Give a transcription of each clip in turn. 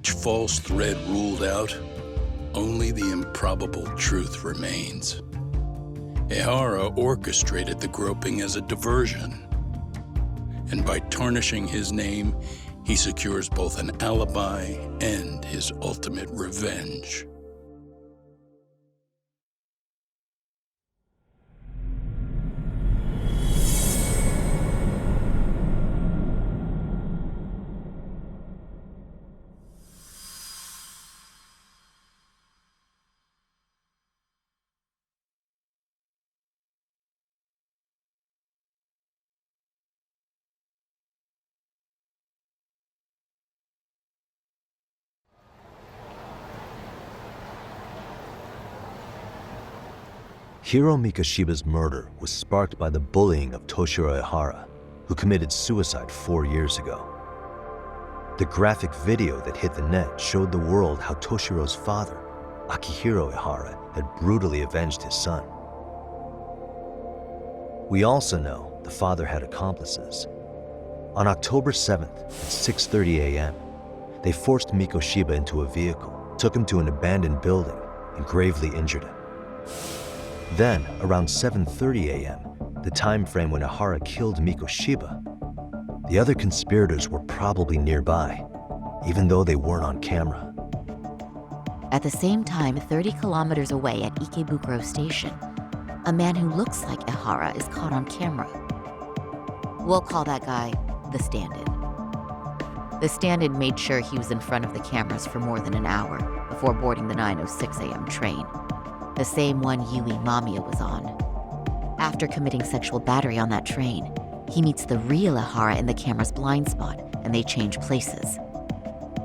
Each false thread ruled out, only the improbable truth remains. Ehara orchestrated the groping as a diversion, and by tarnishing his name, he secures both an alibi and his ultimate revenge. Hiro Mikoshiba's murder was sparked by the bullying of Toshiro Ehara, who committed suicide 4 years ago. The graphic video that hit the net showed the world how Toshiro's father, Akihiro Ehara, had brutally avenged his son. We also know the father had accomplices. On October 7th at 6:30 a.m., they forced Mikoshiba into a vehicle, took him to an abandoned building, and gravely injured him. Then, around 7:30 a.m., the time frame when Ehara killed Mikoshiba, the other conspirators were probably nearby, even though they weren't on camera. At the same time, 30 kilometers away at Ikebukuro Station, a man who looks like Ehara is caught on camera. We'll call that guy the stand-in. The stand-in made sure he was in front of the cameras for more than an hour before boarding the 9:06 a.m. train, the same one Yui Mamiya was on. After committing sexual battery on that train, he meets the real Ehara in the camera's blind spot, and they change places.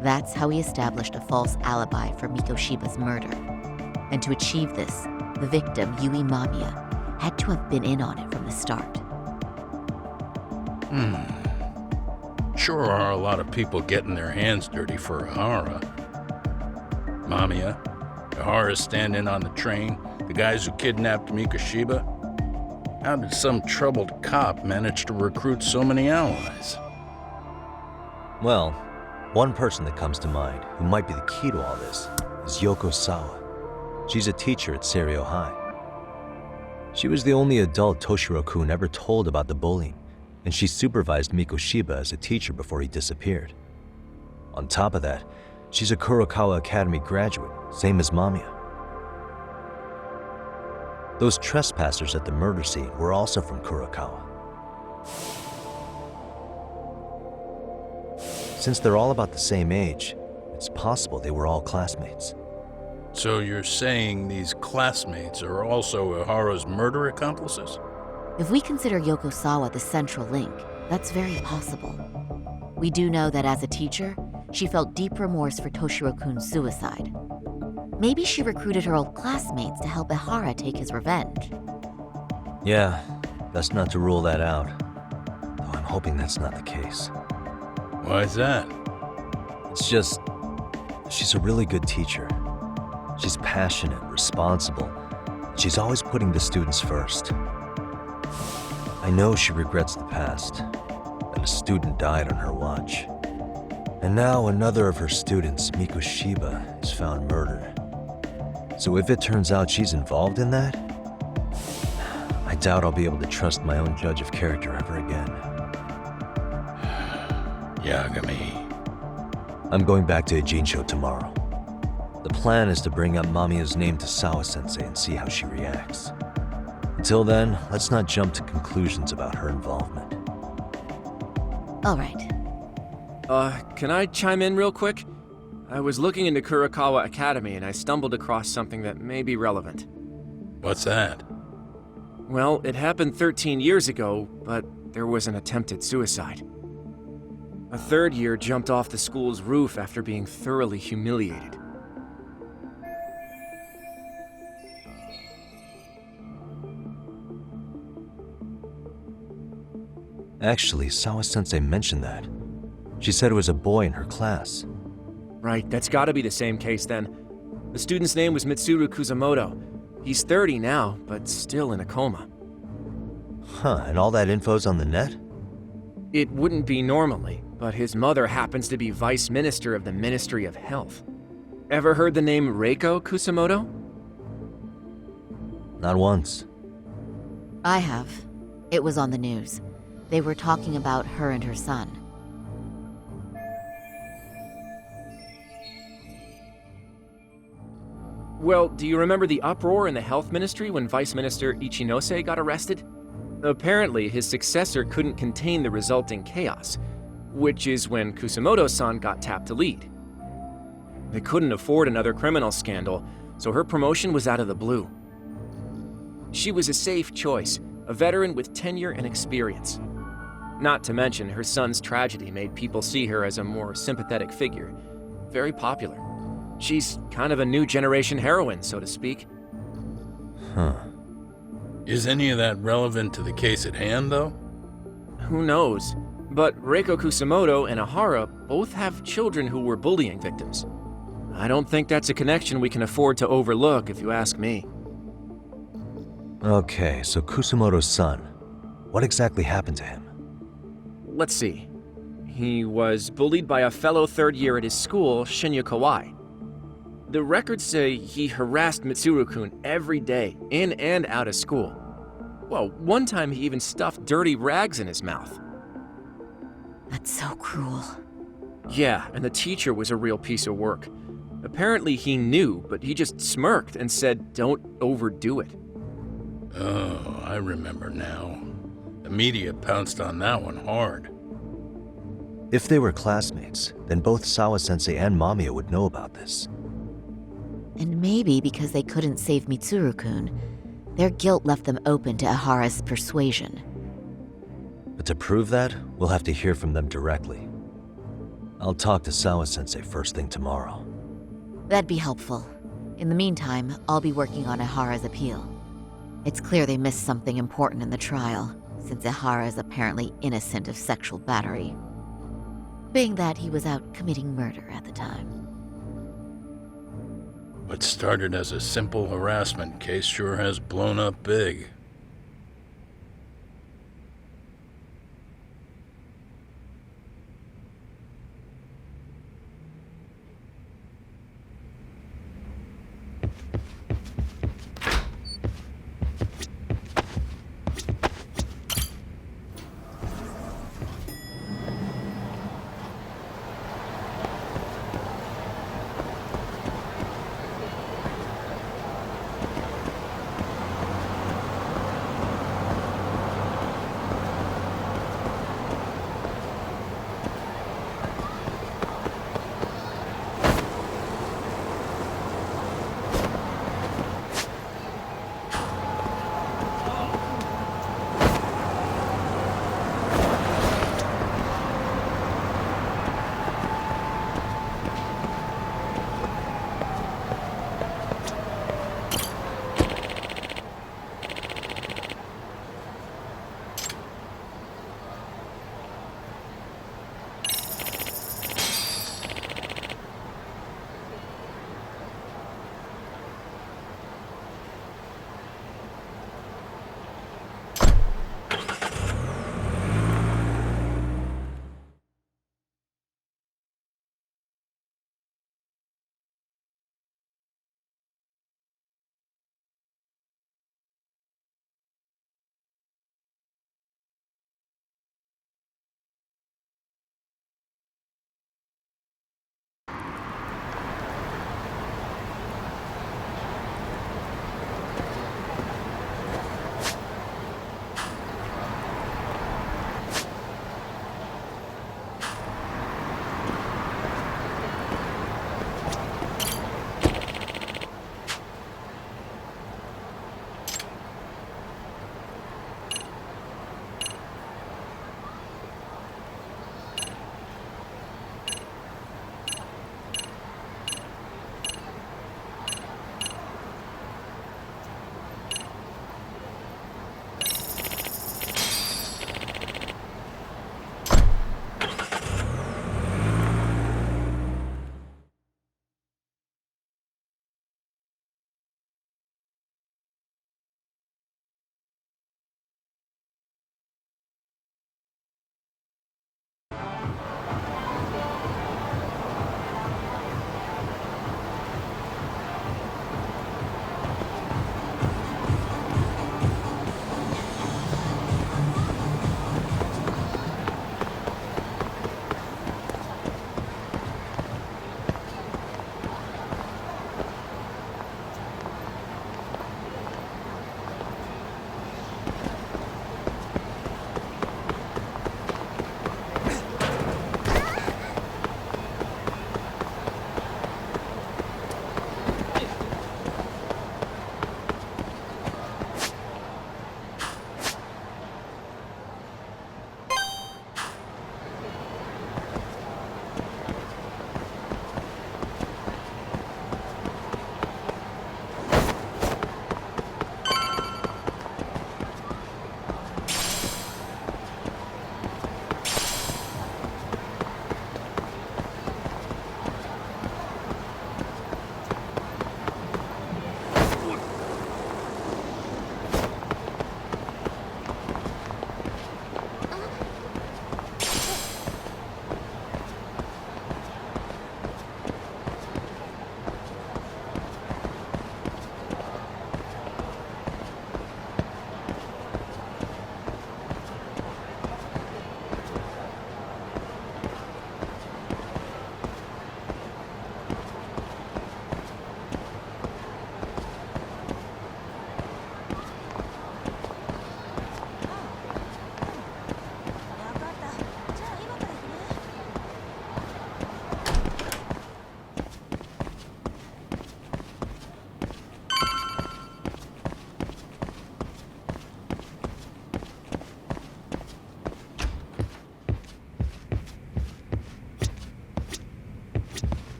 That's how he established a false alibi for Mikoshiba's murder. And to achieve this, the victim, Yui Mamiya, had to have been in on it from the start. Sure are a lot of people getting their hands dirty for Ehara. Mamiya, Ehara's stand-in on the train, the guys who kidnapped Mikoshiba. How did some troubled cop manage to recruit so many allies? Well, one person that comes to mind who might be the key to all this is Yoko Sawa. She's a teacher at Seiryo High. She was the only adult Toshiro-kun ever told about the bullying, and she supervised Mikoshiba as a teacher before he disappeared. On top of that, she's a Kurokawa Academy graduate, same as Mamiya. Those trespassers at the murder scene were also from Kurokawa. Since they're all about the same age, it's possible they were all classmates. So you're saying these classmates are also Ehara's murder accomplices? If we consider Yoko Sawa the central link, that's very possible. We do know that as a teacher, she felt deep remorse for Toshiro-kun's suicide. Maybe she recruited her old classmates to help Ehara take his revenge. Yeah, best not to rule that out. Though I'm hoping that's not the case. Why is that? It's just, she's a really good teacher. She's passionate, responsible. She's always putting the students first. I know she regrets the past, that a student died on her watch. And now another of her students, Mikoshiba, is found murdered. So if it turns out she's involved in that, I doubt I'll be able to trust my own judge of character ever again. Yagami. I'm going back to Ijincho tomorrow. The plan is to bring up Mamiya's name to Sawa-sensei and see how she reacts. Until then, let's not jump to conclusions about her involvement. All right. Can I chime in real quick? I was looking into Kurokawa Academy and I stumbled across something that may be relevant. What's that? Well, it happened 13 years ago, but there was an attempted suicide. A third year jumped off the school's roof after being thoroughly humiliated. Actually, Sawa-sensei mentioned that. She said it was a boy in her class. Right, that's gotta be the same case then. The student's name was Mitsuru Kusamoto. He's 30 now, but still in a coma. Huh, and all that info's on the net? It wouldn't be normally, but his mother happens to be vice minister of the Ministry of Health. Ever heard the name Reiko Kusamoto? Not once. I have. It was on the news. They were talking about her and her son. Well, do you remember the uproar in the health ministry when Vice Minister Ichinose got arrested? Apparently, his successor couldn't contain the resulting chaos, which is when Kusamoto-san got tapped to lead. They couldn't afford another criminal scandal, so her promotion was out of the blue. She was a safe choice, a veteran with tenure and experience. Not to mention, her son's tragedy made people see her as a more sympathetic figure. Very popular. She's kind of a new generation heroine, so to speak. Huh. Is any of that relevant to the case at hand, though? Who knows? But Reiko Kusamoto and Ahara both have children who were bullying victims. I don't think that's a connection we can afford to overlook, if you ask me. Okay, so Kusamoto's son. What exactly happened to him? Let's see. He was bullied by a fellow third year at his school, Shinya Kawai. The records say he harassed Mitsuru-kun every day, in and out of school. Well, one time he even stuffed dirty rags in his mouth. That's so cruel. Yeah, and the teacher was a real piece of work. Apparently he knew, but he just smirked and said, "Don't overdo it." Oh, I remember now. The media pounced on that one hard. If they were classmates, then both Sawa-sensei and Mamiya would know about this. And maybe because they couldn't save Mitsuru-kun, their guilt left them open to Ahara's persuasion. But to prove that, we'll have to hear from them directly. I'll talk to Sawa-sensei first thing tomorrow. That'd be helpful. In the meantime, I'll be working on Ahara's appeal. It's clear they missed something important in the trial, since Ahara is apparently innocent of sexual battery, being that he was out committing murder at the time. What started as a simple harassment case sure has blown up big.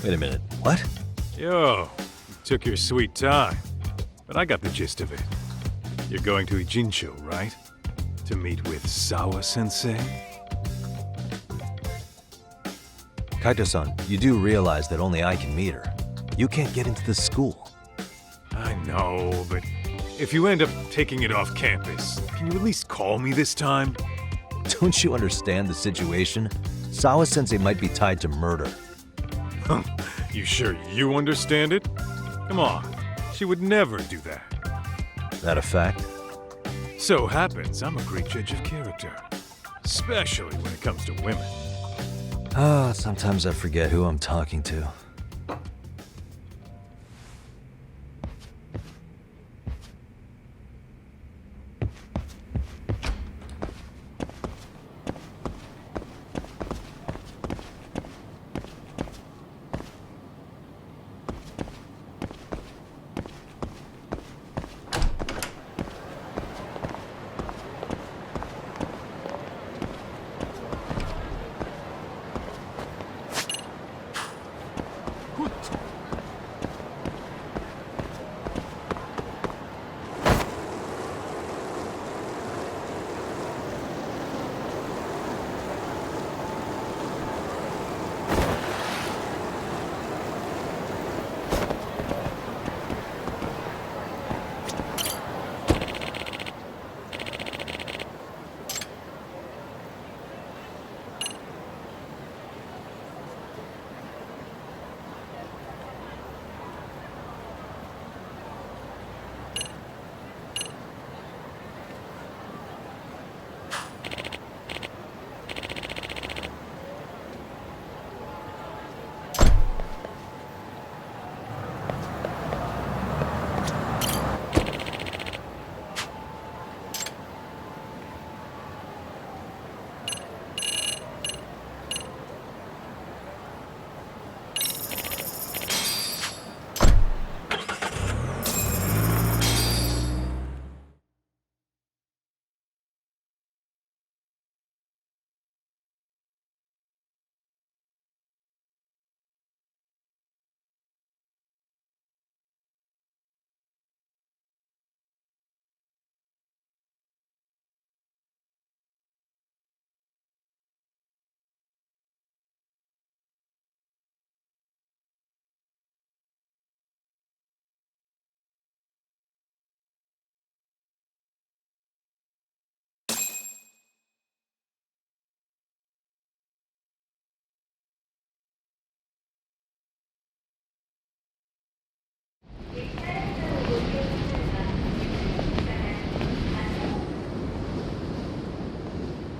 Wait a minute, what? Yo, you took your sweet time, but I got the gist of it. You're going to Ijincho, right? To meet with Sawa-sensei? Kaito-san, you do realize that only I can meet her. You can't get into the school. I know, but if you end up taking it off campus, can you at least call me this time? Don't you understand the situation? Sawa-sensei might be tied to murder. You sure you understand it? Come on, she would never do that. That a fact? So happens I'm a great judge of character, especially when it comes to women. Sometimes I forget who I'm talking to.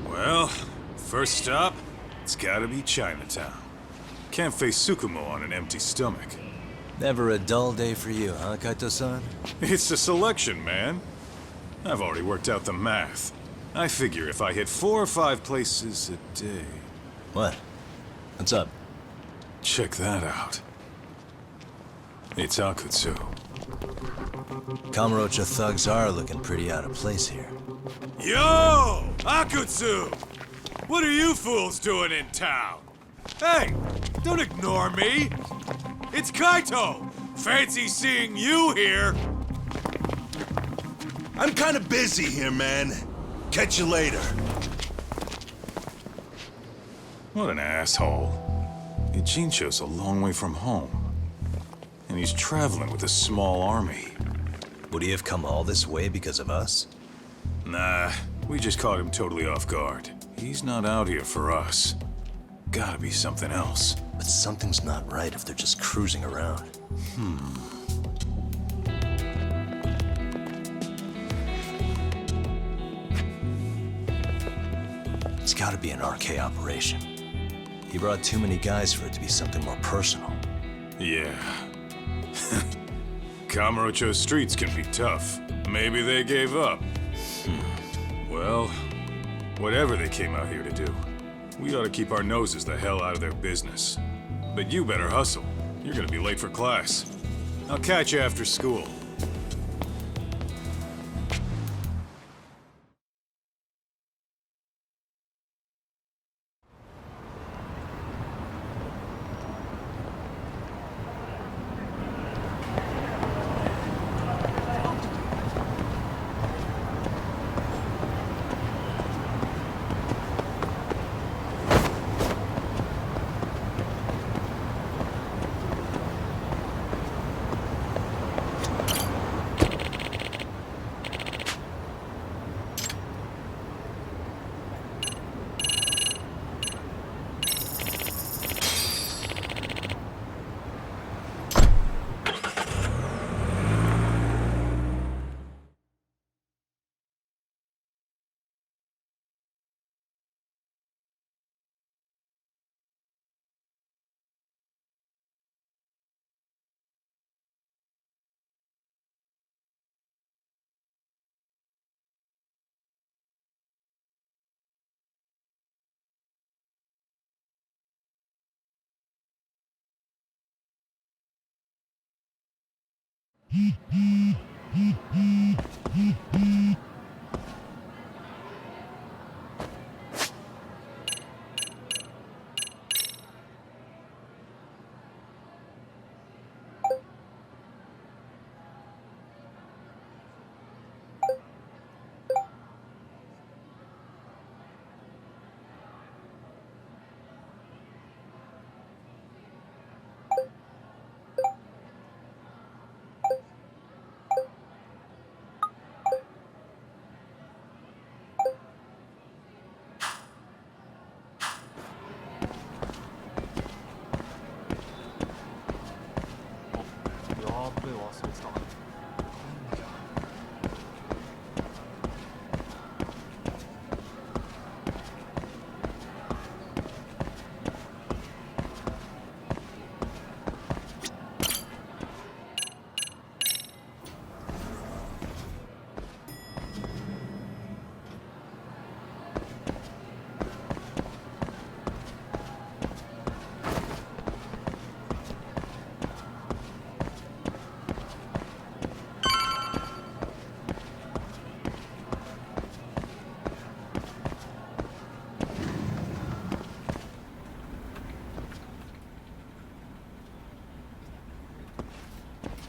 Well, first stop, it's gotta be Chinatown. Can't face Tsukumo on an empty stomach. Never a dull day for you, huh, Kaito-san? It's a selection, man. I've already worked out the math. I figure if I hit 4 or 5 places a day... What? What's up? Check that out. It's Akutsu. Kamurocho thugs are looking pretty out of place here. Yo! Akutsu! What are you fools doing in town? Hey! Don't ignore me! It's Kaito! Fancy seeing you here! I'm kinda busy here, man. Catch you later. What an asshole. Ijincho's a long way from home. And he's traveling with a small army. Would he have come all this way because of us? Nah, we just caught him totally off guard. He's not out here for us. Gotta be something else. But something's not right if they're just cruising around. It's gotta be an RK operation. He brought too many guys for it to be something more personal. Yeah. Kamurocho streets can be tough. Maybe they gave up. Well, whatever they came out here to do, we ought to keep our noses the hell out of their business. But you better hustle. You're gonna be late for class. I'll catch you after school.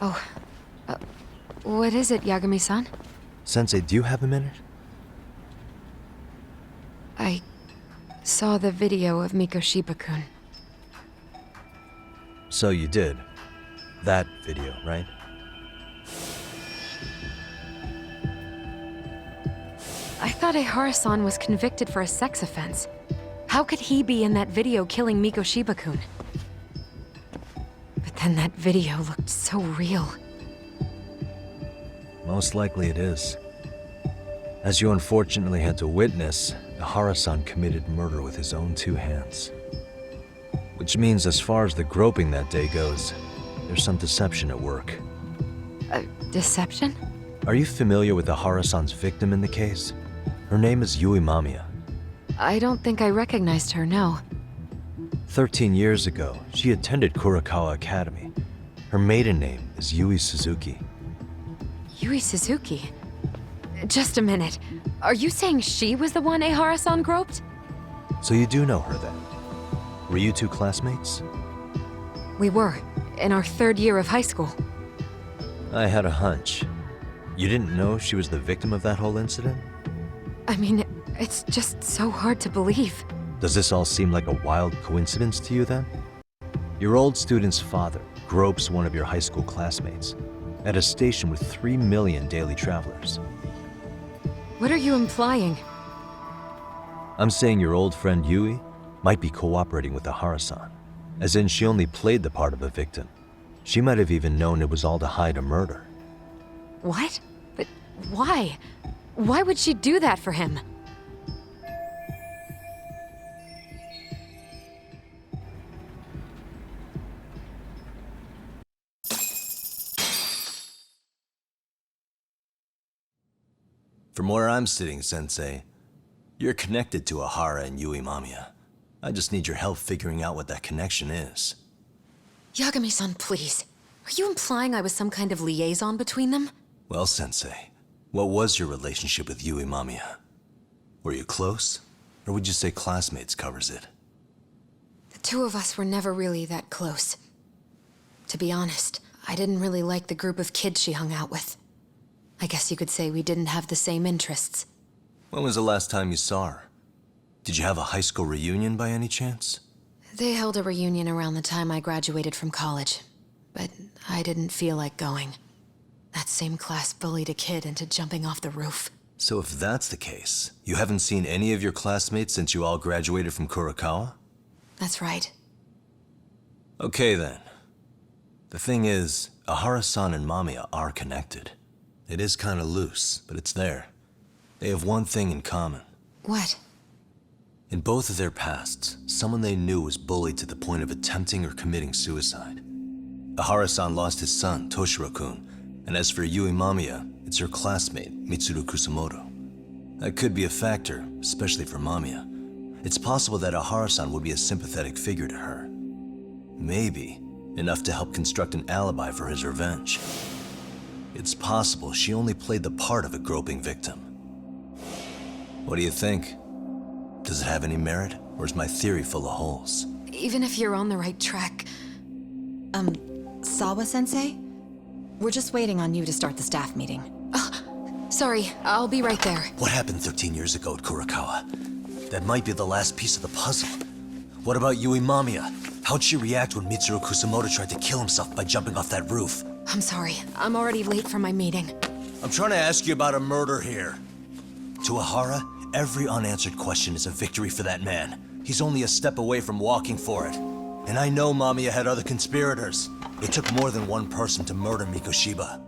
Oh, what is it, Yagami-san? Sensei, do you have a minute? I saw the video of Mikoshiba-kun. So you did. That video, right? I thought Ehara-san was convicted for a sex offense. How could he be in that video killing Mikoshiba-kun? But then that video looked so real. Most likely it is. As you unfortunately had to witness, Ehara-san committed murder with his own two hands. Which means as far as the groping that day goes, there's some deception at work. Deception? Are you familiar with Ehara-san's victim in the case? Her name is Yui Mamiya. I don't think I recognized her, no. 13 years ago, she attended Kurakawa Academy. Her maiden name is Yui Suzuki. Yui Suzuki? Just a minute. Are you saying she was the one Ehara-san groped? So you do know her then? Were you two classmates? We were, in our third year of high school. I had a hunch. You didn't know she was the victim of that whole incident? I mean, it's just so hard to believe. Does this all seem like a wild coincidence to you then? Your old student's father gropes one of your high school classmates at a station with 3 million daily travelers. What are you implying? I'm saying your old friend Yui might be cooperating with Ehara-san, as in she only played the part of a victim. She might have even known it was all to hide a murder. What? But why? Why would she do that for him? From where I'm sitting, Sensei, you're connected to Ehara and Yui Mamiya. I just need your help figuring out what that connection is. Yagami-san, please. Are you implying I was some kind of liaison between them? Well, Sensei, what was your relationship with Yui Mamiya? Were you close? Or would you say classmates covers it? The two of us were never really that close. To be honest, I didn't really like the group of kids she hung out with. I guess you could say we didn't have the same interests. When was the last time you saw her? Did you have a high school reunion by any chance? They held a reunion around the time I graduated from college, but I didn't feel like going. That same class bullied a kid into jumping off the roof. So if that's the case, you haven't seen any of your classmates since you all graduated from Kurakawa? That's right. Okay then. The thing is, Ehara-san and Mamiya are connected. It is kinda loose, but it's there. They have one thing in common. What? In both of their pasts, someone they knew was bullied to the point of attempting or committing suicide. Ehara-san lost his son, Toshiro-kun, and as for Yui Mamiya, it's her classmate, Mitsuru Kusamoto. That could be a factor, especially for Mamiya. It's possible that Ehara-san would be a sympathetic figure to her. Maybe enough to help construct an alibi for his revenge. It's possible she only played the part of a groping victim. What do you think? Does it have any merit, or is my theory full of holes? Even if you're on the right track, Sawa-sensei? We're just waiting on you to start the staff meeting. sorry, I'll be right there. What happened 13 years ago at Kurokawa? That might be the last piece of the puzzle. What about Yui Mamiya? How'd she react when Mitsuru Kusamoto tried to kill himself by jumping off that roof? I'm sorry, I'm already late for my meeting. I'm trying to ask you about a murder here. To Ihara, every unanswered question is a victory for that man. He's only a step away from walking for it. And I know Mamiya had other conspirators. It took more than one person to murder Mikoshiba.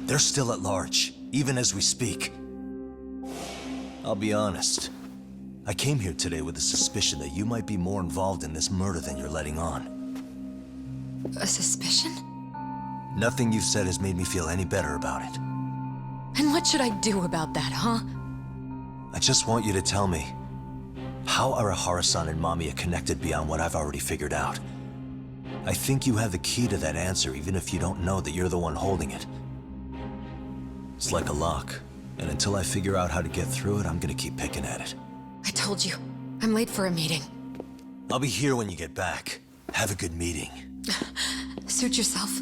They're still at large, even as we speak. I'll be honest. I came here today with the suspicion that you might be more involved in this murder than you're letting on. A suspicion? Nothing you've said has made me feel any better about it. And what should I do about that, huh? I just want you to tell me, how are Ihara-san and Mamiya connected beyond what I've already figured out? I think you have the key to that answer, even if you don't know that you're the one holding it. It's like a lock, and until I figure out how to get through it, I'm gonna keep picking at it. I told you, I'm late for a meeting. I'll be here when you get back. Have a good meeting. Suit yourself.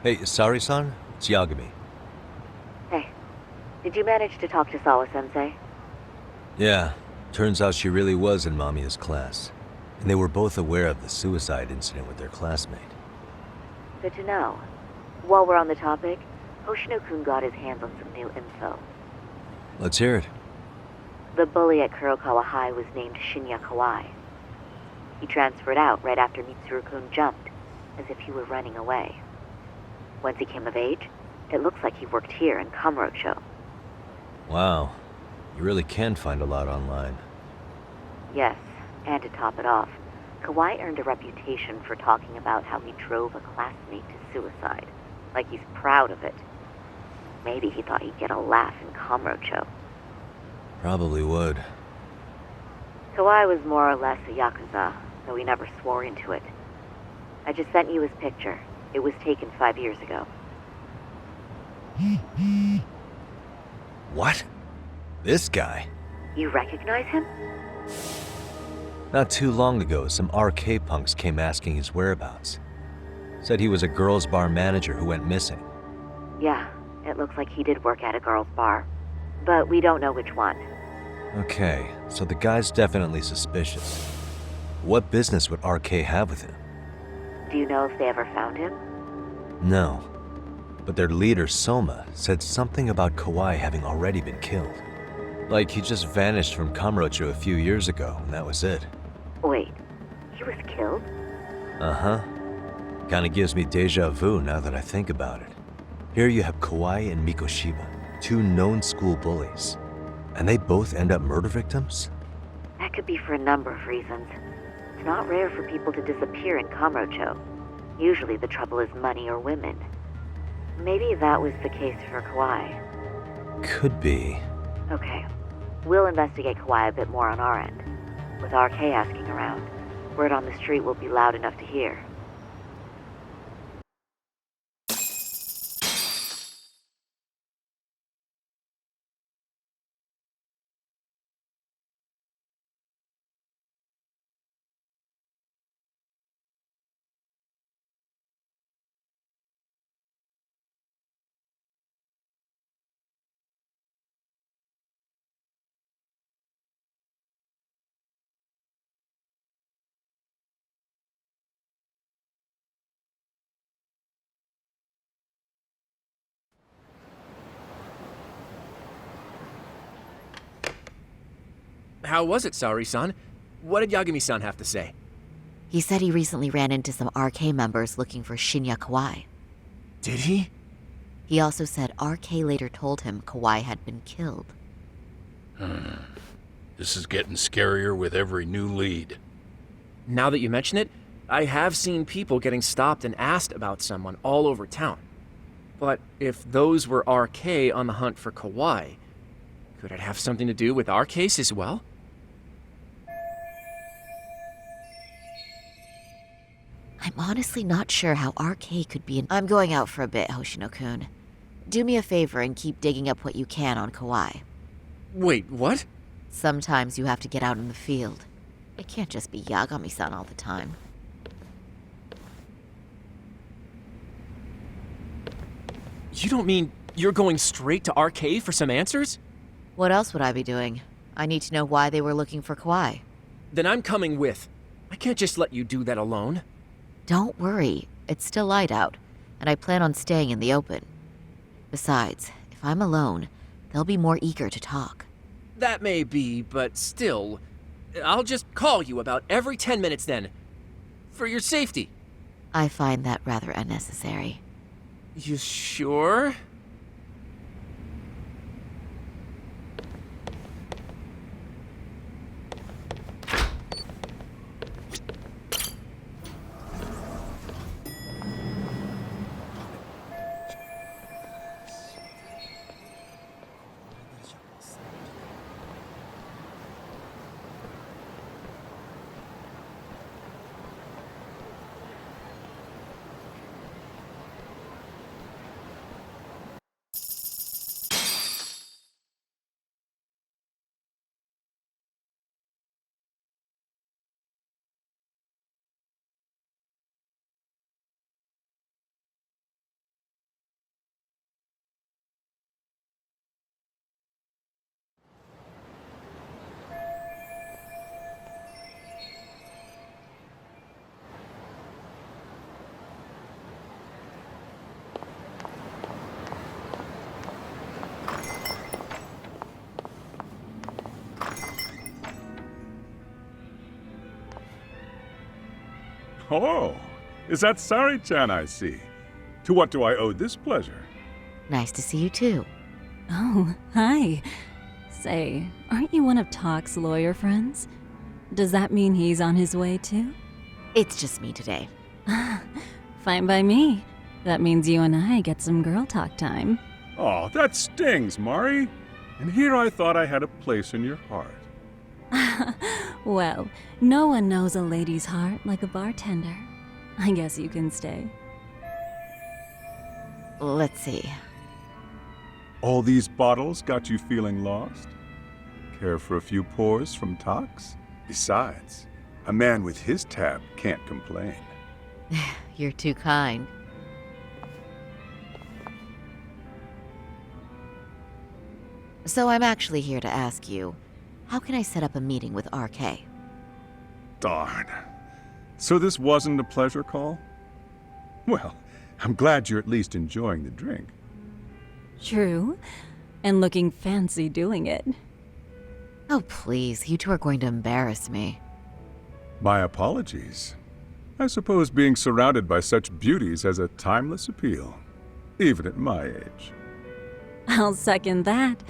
Hey, Sari-san? It's Yagami. Hey, did you manage to talk to Sawa-sensei? Yeah, turns out she really was in Mamiya's class. And they were both aware of the suicide incident with their classmate. Good to know. While we're on the topic, Hoshino-kun got his hands on some new info. Let's hear it. The bully at Kurokawa High was named Shinya Kawai. He transferred out right after Mitsuru-kun jumped, as if he were running away. Once he came of age, it looks like he worked here in Kamurocho. Wow, you really can find a lot online. Yes, and to top it off, Kawai earned a reputation for talking about how he drove a classmate to suicide, like he's proud of it. Maybe he thought he'd get a laugh in Kamurocho. Probably would. Kawai was more or less a Yakuza, though he never swore into it. I just sent you his picture. It was taken 5 years ago. What? This guy? You recognize him? Not too long ago, some RK punks came asking his whereabouts. Said he was a girls' bar manager who went missing. Yeah, it looks like he did work at a girls' bar. But we don't know which one. Okay, so the guy's definitely suspicious. What business would RK have with him? Do you know if they ever found him? No. But their leader, Soma, said something about Kawai having already been killed. Like he just vanished from Kamurocho a few years ago, and that was it. Wait, he was killed? Uh-huh. Kinda gives me deja vu now that I think about it. Here you have Kawai and Mikoshiba, two known school bullies. And they both end up murder victims? That could be for a number of reasons. It's not rare for people to disappear in Kamurocho. Usually the trouble is money or women. Maybe that was the case for Kawai. Could be. Okay. We'll investigate Kawhi a bit more on our end. With RK asking around, word on the street will be loud enough to hear. How was it, Saori-san? What did Yagami-san have to say? He said he recently ran into some RK members looking for Shinya Kawai. Did he? He also said RK later told him Kawai had been killed. This is getting scarier with every new lead. Now that you mention it, I have seen people getting stopped and asked about someone all over town. But if those were RK on the hunt for Kawai, could it have something to do with our case as well? I'm honestly not sure how RK could be in— I'm going out for a bit, Hoshino-kun. Do me a favor and keep digging up what you can on Kawai. Wait, what? Sometimes you have to get out in the field. It can't just be Yagami-san all the time. You don't mean you're going straight to RK for some answers? What else would I be doing? I need to know why they were looking for Kawai. Then I'm coming with. I can't just let you do that alone. Don't worry, it's still light out, and I plan on staying in the open. Besides, if I'm alone, they'll be more eager to talk. That may be, but still, I'll just call you about every 10 minutes then. For your safety. I find that rather unnecessary. You sure? Oh, is that Sari-chan I see? To what do I owe this pleasure? Nice to see you too. Oh, hi. Say, aren't you one of Talk's lawyer friends? Does that mean he's on his way too? It's just me today. Fine by me. That means you and I get some girl talk time. Oh, that stings, Mari. And here I thought I had a place in your heart. Well, no one knows a lady's heart like a bartender. I guess you can stay. Let's see. All these bottles got you feeling lost? Care for a few pours from Tox? Besides, a man with his tab can't complain. You're too kind. So I'm actually here to ask you, how can I set up a meeting with RK? Darn. So this wasn't a pleasure call? Well, I'm glad you're at least enjoying the drink. True. And looking fancy doing it. Oh please, you two are going to embarrass me. My apologies. I suppose being surrounded by such beauties has a timeless appeal, even at my age. I'll second that.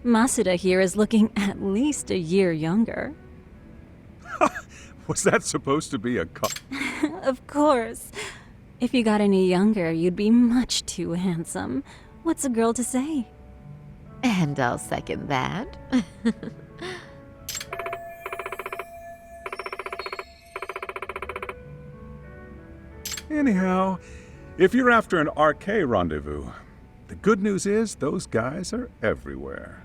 Masuda here is looking at least a year younger. Was that supposed to be a Of course. If you got any younger, you'd be much too handsome. What's a girl to say? And I'll second that. Anyhow, if you're after an RK rendezvous, the good news is those guys are everywhere.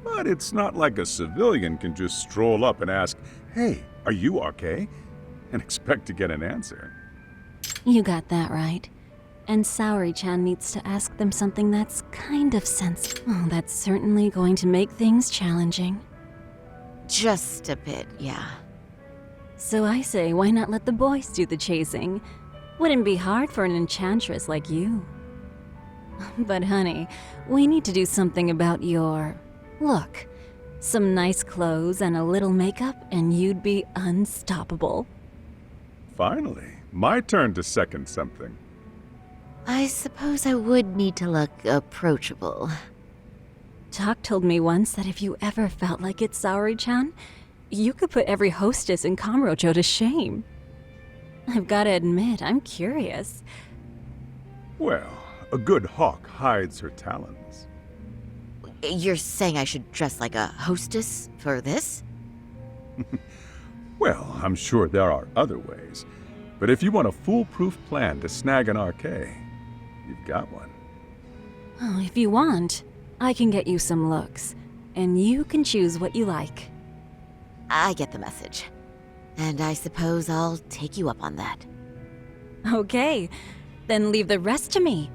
But it's not like a civilian can just stroll up and ask, "Hey, are you RK?" and expect to get an answer. You got that right. And Saori-chan needs to ask them something that's kind of sensitive. Oh, that's certainly going to make things challenging. Just a bit, yeah. So I say, why not let the boys do the chasing? Wouldn't be hard for an enchantress like you. But honey, we need to do something about your look. Some nice clothes and a little makeup, and you'd be unstoppable. Finally, my turn to second something. I suppose I would need to look approachable. Tak told me once that if you ever felt like it, Saori-chan, you could put every hostess in Kamurocho to shame. I've gotta admit, I'm curious. Well, a good hawk hides her talons. You're saying I should dress like a hostess for this? Well, I'm sure there are other ways. But if you want a foolproof plan to snag an RK, you've got one. Oh, if you want, I can get you some looks, and you can choose what you like. I get the message. And I suppose I'll take you up on that. Okay, then leave the rest to me.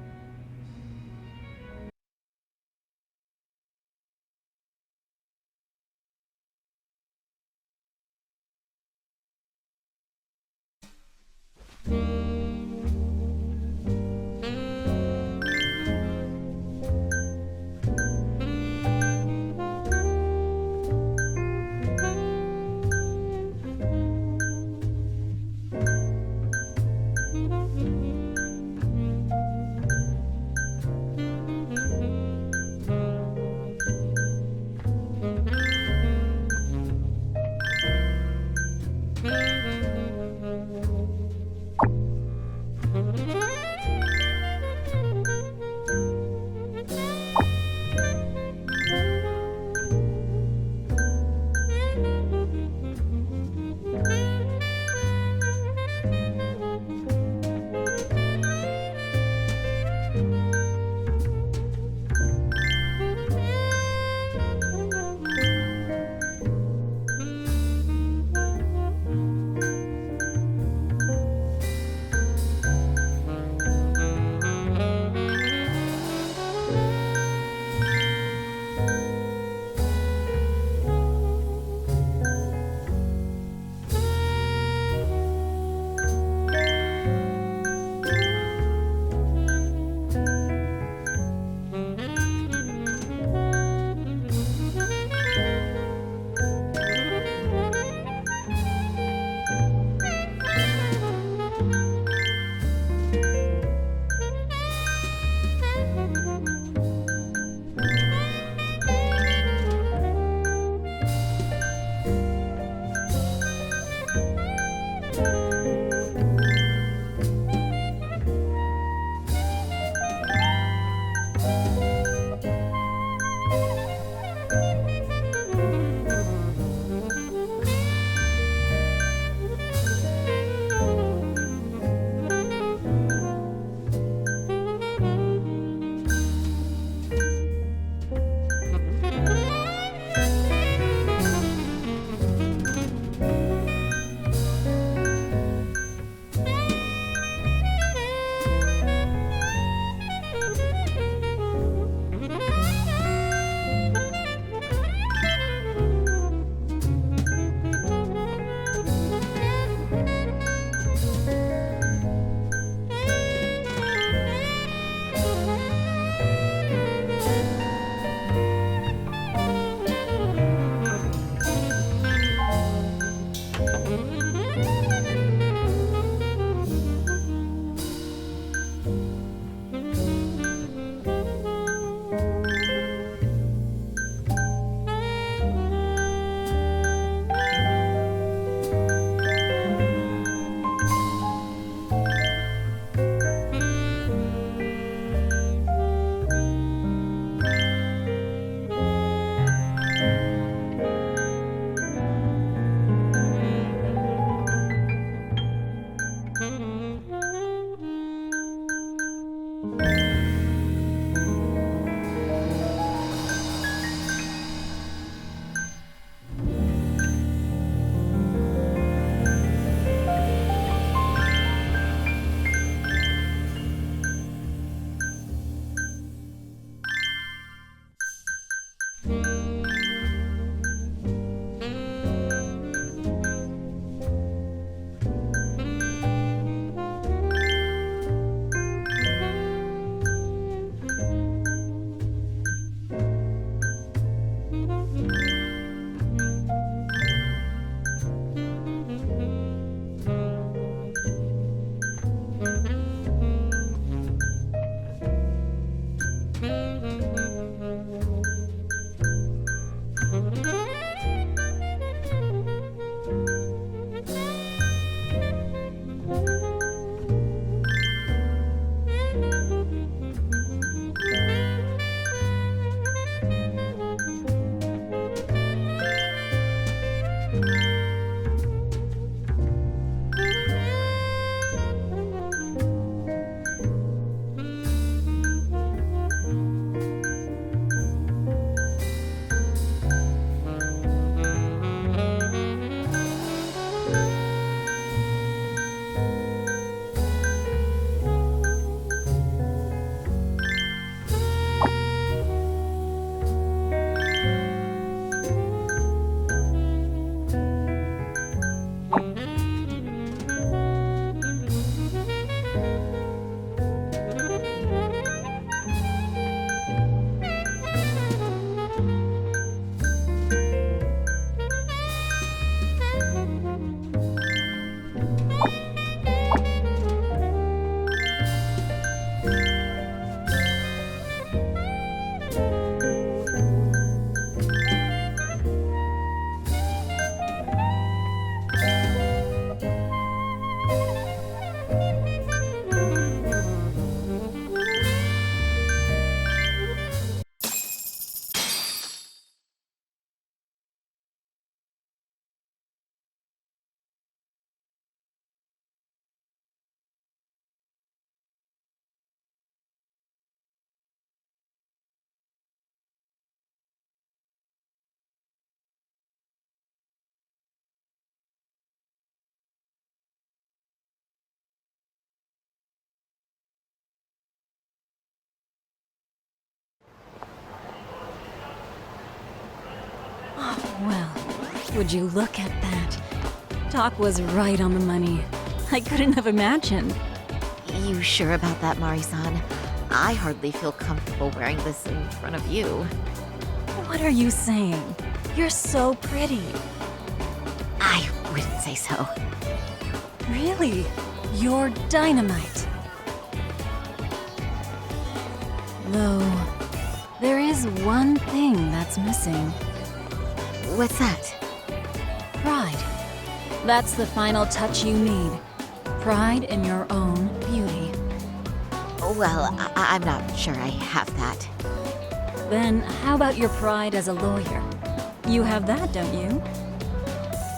Well, would you look at that? Doc was right on the money. I couldn't have imagined. You sure about that, Mari-san? I hardly feel comfortable wearing this in front of you. What are you saying? You're so pretty. I wouldn't say so. Really? You're dynamite. Though, there is one thing that's missing. What's that? Pride. That's the final touch you need. Pride in your own beauty. Well, I'm not sure I have that. Then how about your pride as a lawyer? You have that, don't you?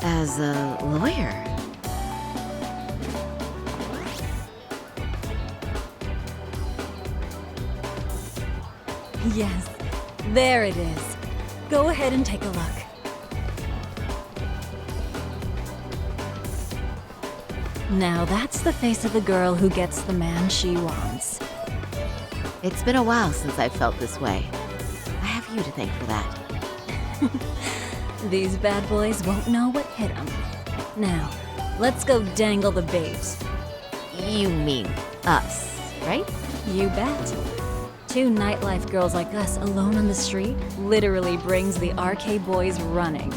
As a lawyer? Yes, there it is. Go ahead and take a look. Now that's the face of the girl who gets the man she wants. It's been a while since I've felt this way. I have you to thank for that. These bad boys won't know what hit them. Now, let's go dangle the bait. You mean us, right? You bet. Two nightlife girls like us alone on the street literally brings the RK boys running.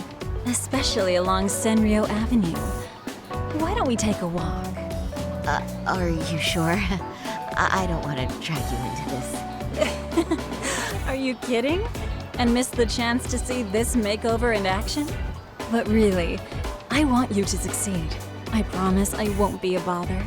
Especially along Senryo Avenue. Why don't we take a walk? Are you sure? I don't want to drag you into this. Are you kidding? And miss the chance to see this makeover in action? But really, I want you to succeed. I promise I won't be a bother.